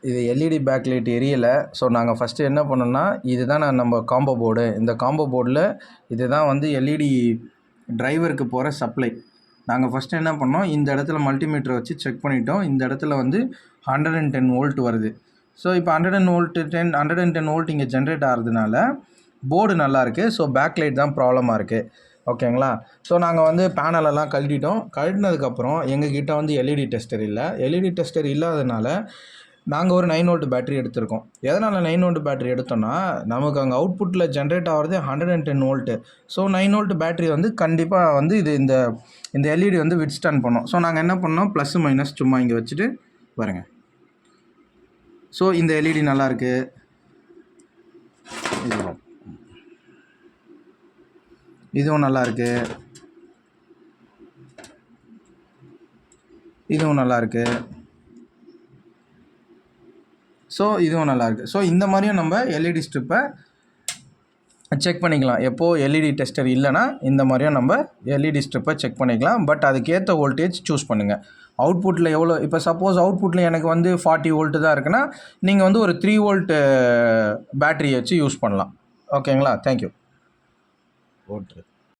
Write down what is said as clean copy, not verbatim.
இது LED backlight எரியலை. So நாங்கள் first என்ன பண்ணோம்னா, இதுதான் நம்ம காம்போ போர்டு. இந்த காம்போ போர்டில் இதுதான் வந்து எல்இடி டிரைவருக்கு போகிற சப்ளை. நாங்கள் ஃபஸ்ட்டு என்ன பண்ணோம், இந்த இடத்துல மல்டிமீட்டரை வச்சு செக் பண்ணிட்டோம். இந்த இடத்துல வந்து 110 வோல்ட் வருது. ஸோ இப்போ 110 வோல்ட் இங்கே ஜென்ரேட் ஆகிறதுனால போர்டு நல்லாயிருக்கு. ஸோ பேக்லைட் தான் ப்ராப்ளமாக இருக்குது. ஓகேங்களா? ஸோ நாங்கள் வந்து பேனலெல்லாம் கழட்டிட்டோம். கழட்டினதுக்கப்புறம் எங்ககிட்ட வந்து எல்இடி டெஸ்டர் இல்லை. எல்இடி டெஸ்டர் இல்லாததுனால நாங்கள் ஒரு 9 வோல்ட் பேட்டரி எடுத்திருக்கோம். எதனால் 9 வோல்ட் பேட்டரி எடுத்தோம்னா, நமக்கு அங்கே அவுட்புட்டில் ஜென்ரேட் ஆகிறது 110 வோல்ட்டு. ஸோ 9 வோல்ட் பேட்டரி வந்து கண்டிப்பாக வந்து இது இந்த எல்இடி வந்து வித்ஸ்டாண்ட் பண்ணும். ஸோ நாங்கள் என்ன பண்ணோம், ப்ளஸ் மைனஸ் சும்மா இங்கே வச்சுட்டு பாருங்க. ஸோ இந்த எல்இடி நல்லாயிருக்கு. இதுவும் நல்லாயிருக்கு. இதுவும் நல்லாயிருக்கு. ஸோ இதுவும் நல்லாயிருக்கு. ஸோ இந்த மாதிரியும் நம்ம எல்இடி ஸ்ட்ரிப்பை செக் பண்ணிக்கலாம். எப்போது எல்இடி டெஸ்டர் இல்லைன்னா இந்த மாதிரியும் நம்ம எல்இடி ஸ்ட்ரிப்பை செக் பண்ணிக்கலாம். பட் அதுக்கேற்ற வோல்டேஜ் சூஸ் பண்ணுங்கள். அவுட்புட்டில் எவ்வளோ, இப்போ சப்போஸ் அவுட்புட்டில் எனக்கு வந்து 40 வோல்ட்டு தான் இருக்குன்னா, நீங்கள் வந்து ஒரு 3 வோல்ட் பேட்டரி வச்சு யூஸ் பண்ணலாம். ஓகேங்களா? தேங்க்யூ.